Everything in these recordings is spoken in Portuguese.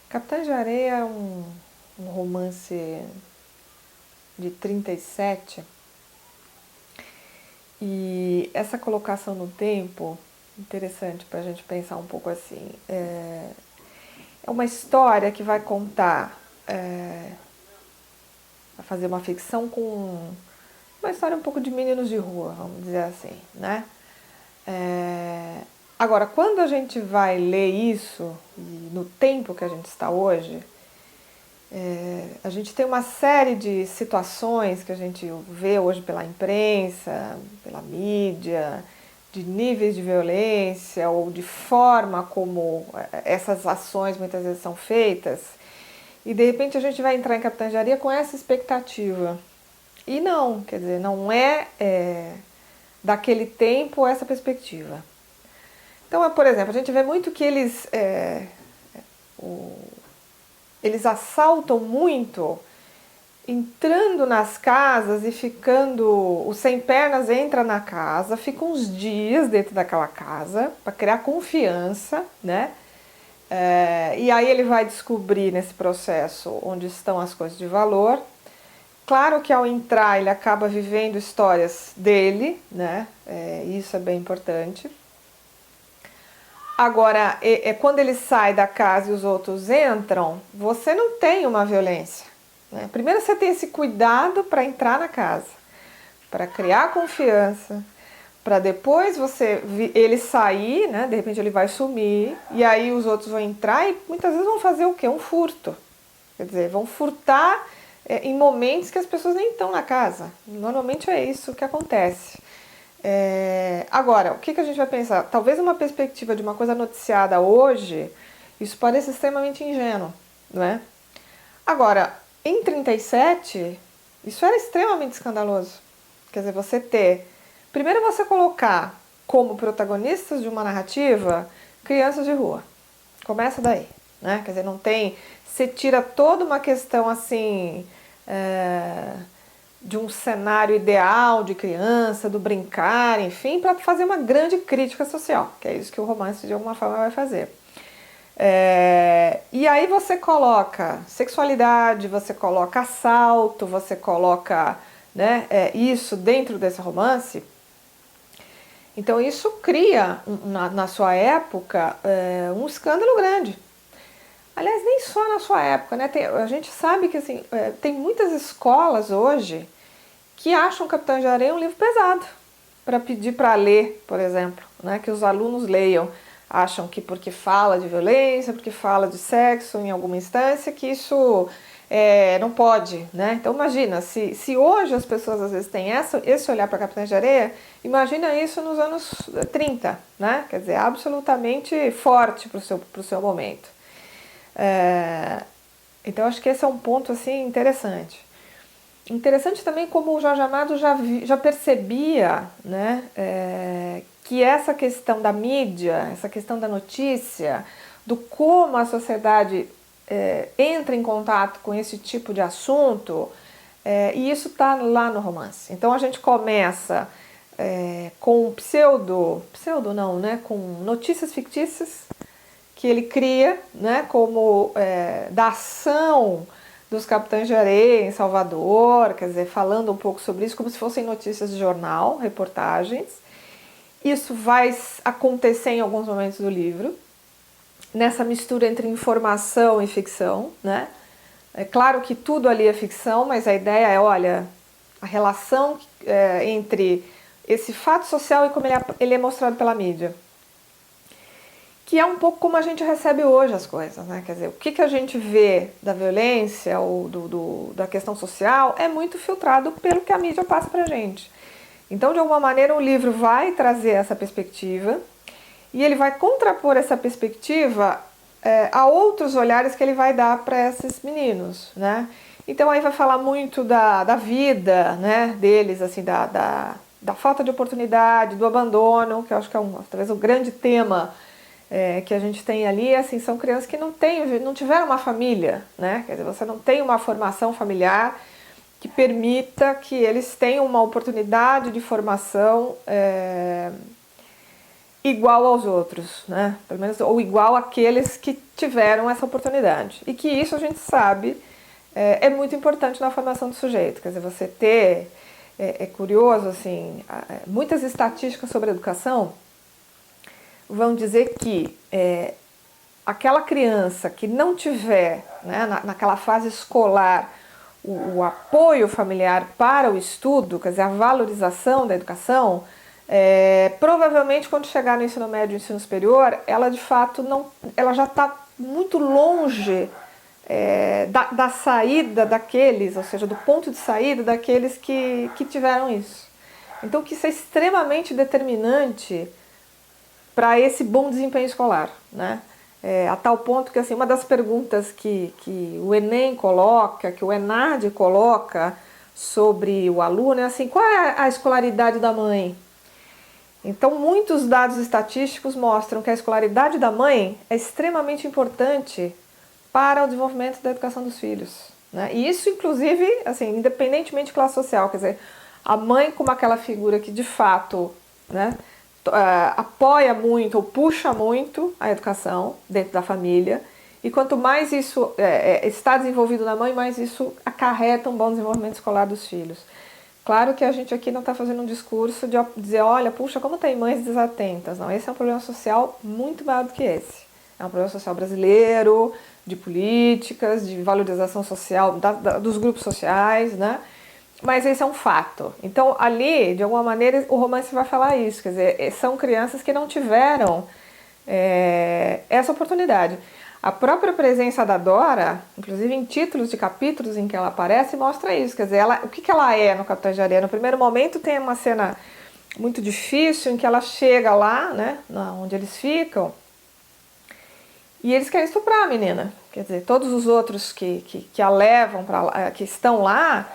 Capitães de Areia é um romance de 37 e essa colocação no tempo, interessante para a gente pensar um pouco assim, é uma história que vai contar, vai fazer uma ficção com uma história um pouco de meninos de rua, vamos dizer assim, né? Agora, quando a gente vai ler isso, e no tempo que a gente está hoje, a gente tem uma série de situações que a gente vê hoje pela imprensa, pela mídia, de níveis de violência ou de forma como essas ações muitas vezes são feitas, e de repente a gente vai entrar em Capitães de Areia com essa expectativa. E não, quer dizer, não é daquele tempo essa perspectiva. Então, por exemplo, a gente vê muito que eles assaltam muito, entrando nas casas e ficando. O sem pernas entra na casa, fica uns dias dentro daquela casa para criar confiança, né? E aí ele vai descobrir nesse processo onde estão as coisas de valor. Claro que ao entrar ele acaba vivendo histórias dele, né? Isso é bem importante. Agora, quando ele sai da casa e os outros entram, você não tem uma violência. Né? Primeiro você tem esse cuidado para entrar na casa, para criar confiança, para depois ele sair, né? De repente ele vai sumir, e aí os outros vão entrar e muitas vezes vão fazer o quê? Um furto. Quer dizer, vão furtar em momentos que as pessoas nem estão na casa. Normalmente é isso que acontece. Agora, o que a gente vai pensar? Talvez uma perspectiva de uma coisa noticiada hoje, isso pareça extremamente ingênuo, não é? Agora, em 37, isso era extremamente escandaloso. Quer dizer, primeiro você colocar como protagonistas de uma narrativa crianças de rua. Começa daí, né? Quer dizer, não tem... Você tira toda uma questão assim... de um cenário ideal de criança, do brincar, enfim, para fazer uma grande crítica social, que é isso que o romance de alguma forma vai fazer. E aí você coloca sexualidade, você coloca assalto, você coloca, né, isso dentro desse romance. Então isso cria, na sua época, um escândalo grande. Aliás, nem só na sua época, né? A gente sabe que assim, tem muitas escolas hoje que acham Capitães de Areia um livro pesado para pedir para ler, por exemplo, né? Que os alunos leiam. Acham que porque fala de violência, porque fala de sexo em alguma instância, que isso não pode, né? Então imagina, se hoje as pessoas às vezes têm esse olhar para Capitães de Areia, imagina isso nos anos 30, né? Quer dizer, absolutamente forte para o seu momento. Então acho que esse é um ponto assim interessante. Interessante também como o Jorge Amado já percebia, né, que essa questão da mídia, essa questão da notícia, do como a sociedade entra em contato com esse tipo de assunto, e isso está lá no romance. Então a gente começa com pseudo não, né, com notícias fictícias que ele cria, né, como da ação dos Capitães de Areia em Salvador, quer dizer, falando um pouco sobre isso, como se fossem notícias de jornal, reportagens. Isso vai acontecer em alguns momentos do livro, nessa mistura entre informação e ficção, né? É claro que tudo ali é ficção, mas a ideia é, olha, a relação entre esse fato social e como ele é mostrado pela mídia. Que é um pouco como a gente recebe hoje as coisas, né? Quer dizer, o que a gente vê da violência ou da questão social é muito filtrado pelo que a mídia passa pra gente. Então, de alguma maneira, o livro vai trazer essa perspectiva e ele vai contrapor essa perspectiva a outros olhares que ele vai dar para esses meninos, né? Então, aí vai falar muito da vida, né, deles, assim, da falta de oportunidade, do abandono, que eu acho que é talvez o grande tema que a gente tem ali, assim, são crianças que não tiveram uma família, né? Quer dizer, você não tem uma formação familiar que permita que eles tenham uma oportunidade de formação igual aos outros, né? Pelo menos, ou igual àqueles que tiveram essa oportunidade. E que isso a gente sabe é muito importante na formação do sujeito. Quer dizer, você ter... É curioso, assim, muitas estatísticas sobre educação vão dizer que aquela criança que não tiver, né, naquela fase escolar, o apoio familiar para o estudo, quer dizer, a valorização da educação, provavelmente quando chegar no ensino médio e ensino superior, ela de fato não, ela já está muito longe da saída daqueles, ou seja, do ponto de saída daqueles que tiveram isso. Então, que isso é extremamente determinante para esse bom desempenho escolar, né? A tal ponto que, assim, uma das perguntas que o Enem coloca, que o ENAD coloca sobre o aluno é assim: qual é a escolaridade da mãe? Então, muitos dados estatísticos mostram que a escolaridade da mãe é extremamente importante para o desenvolvimento da educação dos filhos, né? E isso, inclusive, assim, independentemente de classe social, quer dizer, a mãe como aquela figura que de fato, né, apoia muito ou puxa muito a educação dentro da família, e quanto mais isso está desenvolvido na mãe, mais isso acarreta um bom desenvolvimento escolar dos filhos. Claro que a gente aqui não está fazendo um discurso de dizer, olha, puxa, como tem mães desatentas. Não, esse é um problema social muito maior do que esse. É um problema social brasileiro, de políticas, de valorização social dos grupos sociais, né? Mas esse é um fato. Então, ali, de alguma maneira, o romance vai falar isso. Quer dizer, são crianças que não tiveram essa oportunidade. A própria presença da Dora, inclusive em títulos de capítulos em que ela aparece, mostra isso. Quer dizer, o que ela é no Capitães de Areia? No primeiro momento tem uma cena muito difícil em que ela chega lá, né, onde eles ficam, e eles querem estuprar a menina. Quer dizer, todos os outros que a levam para lá, que estão lá,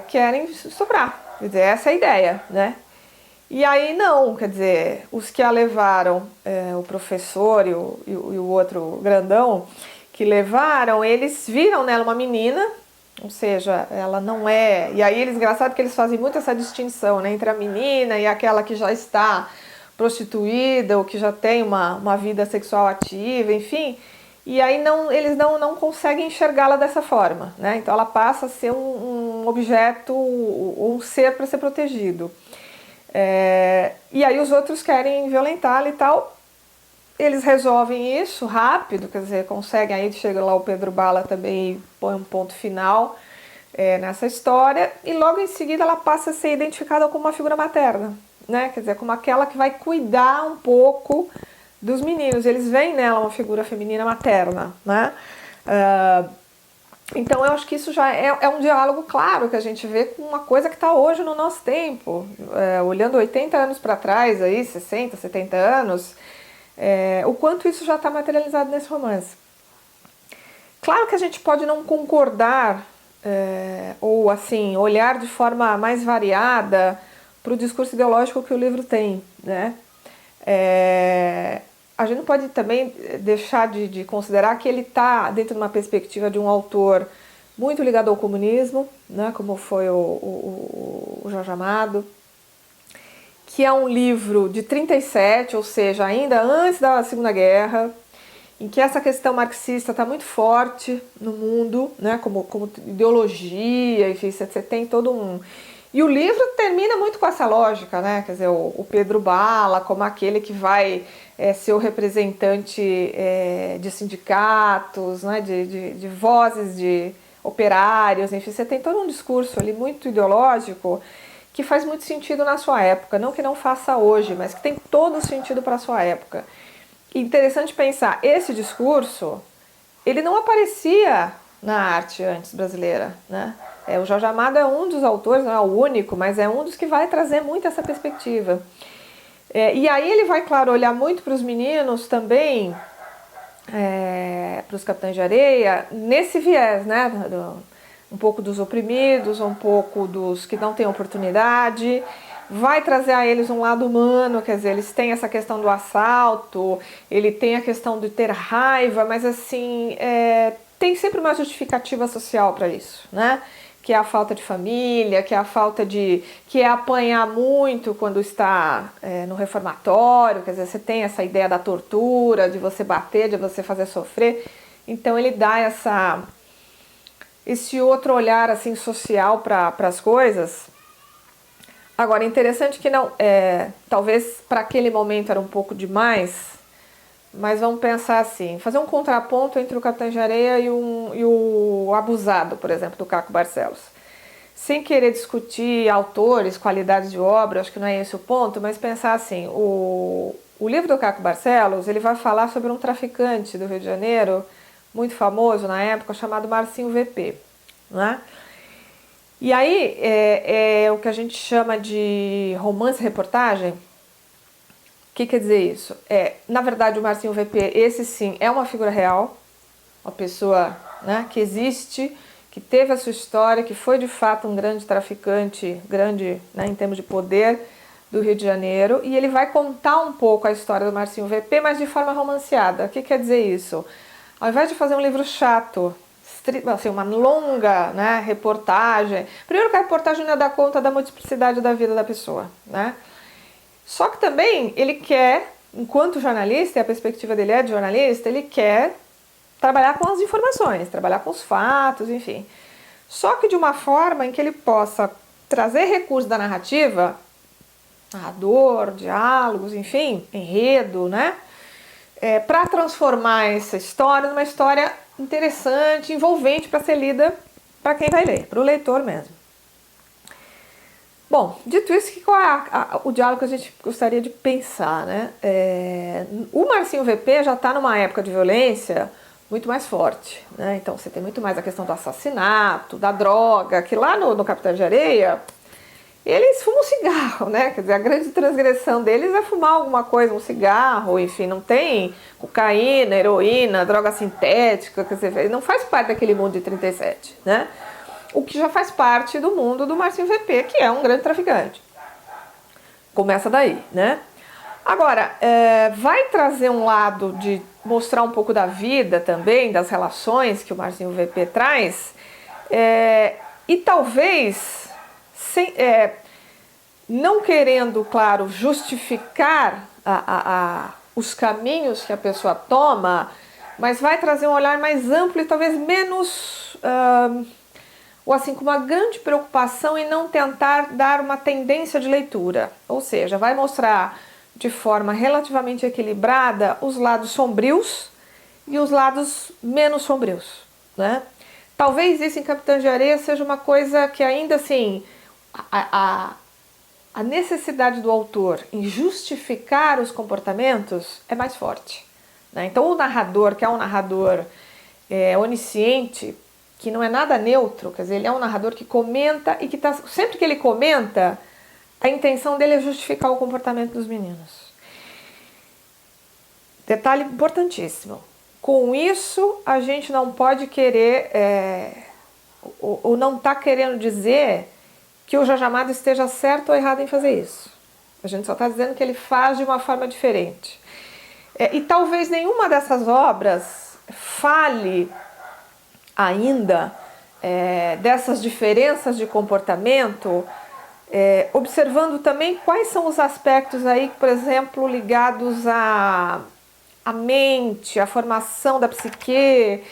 querem estuprar. Quer dizer, essa é a ideia, né? E aí não, quer dizer, os que a levaram, o professor e o outro grandão que levaram, eles viram nela uma menina, ou seja, ela não é... E aí eles, engraçado que eles fazem muito essa distinção, né, entre a menina e aquela que já está prostituída ou que já tem uma vida sexual ativa, enfim. E aí eles não conseguem enxergá-la dessa forma, né? Então ela passa a ser um objeto, um ser para ser protegido. E aí os outros querem violentá-la e tal. Eles resolvem isso rápido, quer dizer, conseguem, aí chega lá o Pedro Bala também e põe um ponto final nessa história, e logo em seguida ela passa a ser identificada como uma figura materna, né? Quer dizer, como aquela que vai cuidar um pouco dos meninos. Eles veem nela uma figura feminina materna, né? Então eu acho que isso já é um diálogo claro que a gente vê com uma coisa que está hoje no nosso tempo, olhando 80 anos para trás, aí, 60, 70 anos, o quanto isso já está materializado nesse romance. Claro que a gente pode não concordar, ou assim, olhar de forma mais variada para o discurso ideológico que o livro tem, né? A gente não pode também deixar de considerar que ele está dentro de uma perspectiva de um autor muito ligado ao comunismo, né, como foi o Jorge Amado, que é um livro de 37, ou seja, ainda antes da Segunda Guerra, em que essa questão marxista está muito forte no mundo, né, como ideologia, enfim, você tem todo um... E o livro termina muito com essa lógica, né? Quer dizer, o Pedro Bala como aquele que vai ser o representante de sindicatos, né? de vozes de operários, enfim, você tem todo um discurso ali muito ideológico que faz muito sentido na sua época, não que não faça hoje, mas que tem todo sentido para a sua época. E interessante pensar, esse discurso, ele não aparecia na arte antes brasileira, né? O Jorge Amado é um dos autores, não é o único, mas é um dos que vai trazer muito essa perspectiva. E aí ele vai, claro, olhar muito para os meninos também, para os Capitães de Areia, nesse viés, né? Um pouco dos oprimidos, um pouco dos que não têm oportunidade. Vai trazer a eles um lado humano, quer dizer, eles têm essa questão do assalto, ele tem a questão de ter raiva, mas assim, tem sempre uma justificativa social para isso, né? Que é a falta de família, que é a falta de... que é apanhar muito quando está no reformatório, quer dizer, você tem essa ideia da tortura, de você bater, de você fazer sofrer. Então ele dá esse outro olhar assim social para as coisas. Agora, interessante que não, talvez para aquele momento era um pouco demais, mas vamos pensar assim, fazer um contraponto entre o Capitão de Areia e o Abusado, por exemplo, do Caco Barcelos. Sem querer discutir autores, qualidades de obra, acho que não é esse o ponto, mas pensar assim, o livro do Caco Barcelos, ele vai falar sobre um traficante do Rio de Janeiro, muito famoso na época, chamado Marcinho VP, né? E aí é o que a gente chama de romance-reportagem. O que quer dizer isso? Na verdade, o Marcinho VP, esse sim, é uma figura real, uma pessoa, né, que existe, que teve a sua história, que foi de fato um grande traficante, grande, né, em termos de poder, do Rio de Janeiro, e ele vai contar um pouco a história do Marcinho VP, mas de forma romanceada. O que quer dizer isso? Ao invés de fazer um livro chato, assim, uma longa, né, reportagem, primeiro que a reportagem não dá conta da multiplicidade da vida da pessoa, né? Só que também ele quer, enquanto jornalista, e a perspectiva dele é de jornalista, ele quer trabalhar com as informações, trabalhar com os fatos, enfim. Só que de uma forma em que ele possa trazer recursos da narrativa, narrador, diálogos, enfim, enredo, né? Para transformar essa história numa história interessante, envolvente para ser lida para quem vai ler, para o leitor mesmo. Bom, dito isso, qual é o diálogo que a gente gostaria de pensar, né? O Marcinho VP já está numa época de violência muito mais forte, né? Então você tem muito mais a questão do assassinato, da droga, que lá no Capitão de Areia eles fumam cigarro, né? Quer dizer, a grande transgressão deles é fumar alguma coisa, um cigarro, enfim, não tem cocaína, heroína, droga sintética, quer dizer, não faz parte daquele mundo de 37, né? O que já faz parte do mundo do Marcinho VP, que é um grande traficante. Começa daí, né? Agora, vai trazer um lado de mostrar um pouco da vida também, das relações que o Marcinho VP traz, e talvez, não querendo, claro, justificar os caminhos que a pessoa toma, mas vai trazer um olhar mais amplo e talvez menos... ou assim, com uma grande preocupação em não tentar dar uma tendência de leitura. Ou seja, vai mostrar de forma relativamente equilibrada os lados sombrios e os lados menos sombrios, né? Talvez isso em Capitão de Areia seja uma coisa que ainda assim, a necessidade do autor em justificar os comportamentos é mais forte, né? Então o narrador, que é um narrador onisciente, que não é nada neutro, quer dizer, ele é um narrador que comenta e que sempre que ele comenta, a intenção dele é justificar o comportamento dos meninos. Detalhe importantíssimo. Com isso, a gente não pode querer, ou não está querendo dizer que o Jorge Amado esteja certo ou errado em fazer isso. A gente só está dizendo que ele faz de uma forma diferente. E talvez nenhuma dessas obras fale ainda dessas diferenças de comportamento, observando também quais são os aspectos aí, por exemplo, ligados à mente, à formação da psique.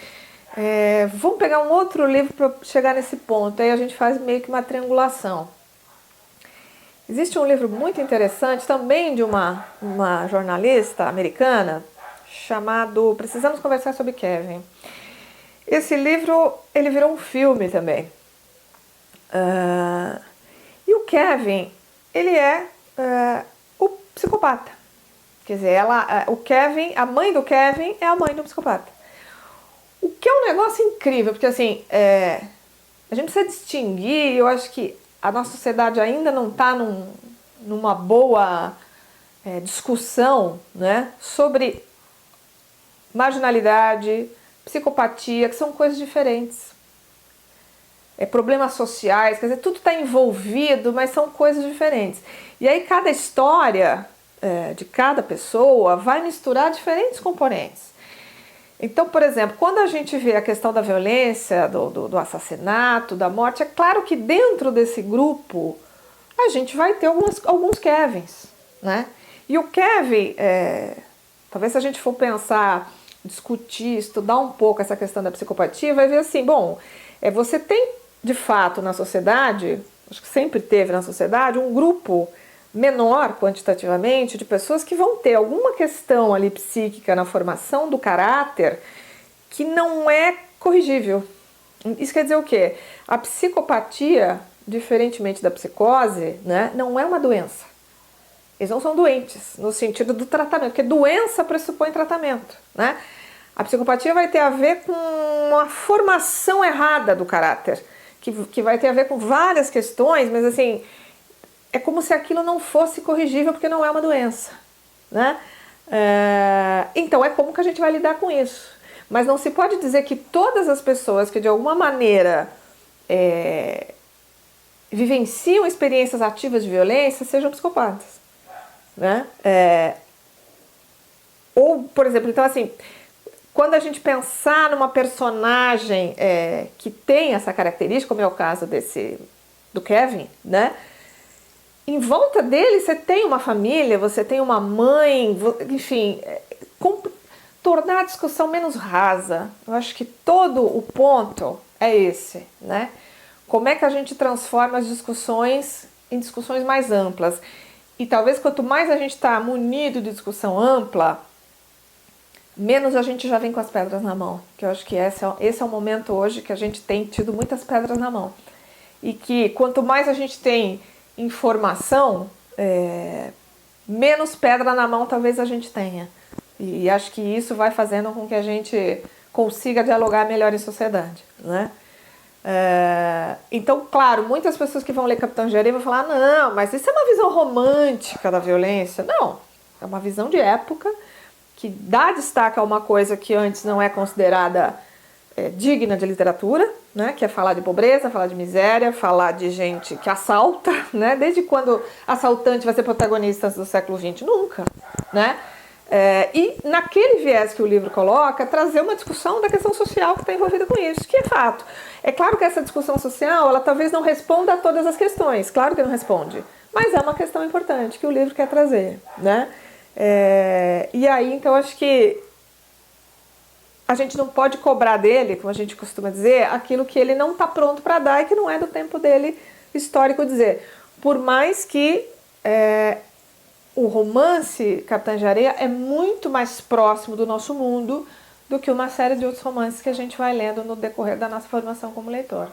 Vamos pegar um outro livro para chegar nesse ponto, aí a gente faz meio que uma triangulação. Existe um livro muito interessante, também de uma jornalista americana, chamado Precisamos Conversar sobre Kevin. Esse livro, ele virou um filme também. E o Kevin, ele é o psicopata. Quer dizer, o Kevin, a mãe do Kevin é a mãe do psicopata. O que é um negócio incrível, porque assim, a gente precisa distinguir, eu acho que a nossa sociedade ainda não está numa boa discussão, né, sobre marginalidade, psicopatia, que são coisas diferentes. Problemas sociais, quer dizer, tudo está envolvido, mas são coisas diferentes. E aí cada história de cada pessoa vai misturar diferentes componentes. Então, por exemplo, quando a gente vê a questão da violência, do assassinato, da morte, é claro que dentro desse grupo a gente vai ter alguns Kevins, né? E o Kevin, talvez se a gente for pensar, discutir, estudar um pouco essa questão da psicopatia, vai ver assim, bom, você tem de fato na sociedade, acho que sempre teve na sociedade, um grupo menor quantitativamente de pessoas que vão ter alguma questão ali psíquica na formação do caráter que não é corrigível. Isso quer dizer o quê? A psicopatia, diferentemente da psicose, né, não é uma doença. Eles não são doentes no sentido do tratamento, porque doença pressupõe tratamento, né? A psicopatia vai ter a ver com uma formação errada do caráter, que vai ter a ver com várias questões, mas assim, é como se aquilo não fosse corrigível porque não é uma doença, né? Então é como que a gente vai lidar com isso. Mas não se pode dizer que todas as pessoas que de alguma maneira vivenciam experiências ativas de violência sejam psicopatas, né? Ou, por exemplo, então assim, quando a gente pensar numa personagem que tem essa característica, como é o caso do Kevin, né? Em volta dele você tem uma família, você tem uma mãe, enfim, tornar a discussão menos rasa. Eu acho que todo o ponto é esse, né? Como é que a gente transforma as discussões em discussões mais amplas? E talvez quanto mais a gente está munido de discussão ampla, menos a gente já vem com as pedras na mão. Que eu acho que esse é o momento hoje que a gente tem tido muitas pedras na mão. E que quanto mais a gente tem informação, menos pedra na mão talvez a gente tenha. E acho que isso vai fazendo com que a gente consiga dialogar melhor em sociedade, né? Então, claro, muitas pessoas que vão ler Capitão Engenharia vão falar, não, mas isso é uma visão romântica da violência. Não, é uma visão de época que dá destaque a uma coisa que antes não é considerada digna de literatura, né? Que é falar de pobreza, falar de miséria, falar de gente que assalta, né? Desde quando assaltante vai ser protagonista do século XX? Nunca, né? E naquele viés que o livro coloca, trazer uma discussão da questão social que está envolvida com isso, que é fato. É claro que essa discussão social, ela talvez não responda a todas as questões, claro que não responde, mas é uma questão importante que o livro quer trazer, né? E aí, então, acho que a gente não pode cobrar dele, como a gente costuma dizer, aquilo que ele não está pronto para dar e que não é do tempo dele histórico dizer. Por mais que o romance Capitã de Areia é muito mais próximo do nosso mundo do que uma série de outros romances que a gente vai lendo no decorrer da nossa formação como leitor.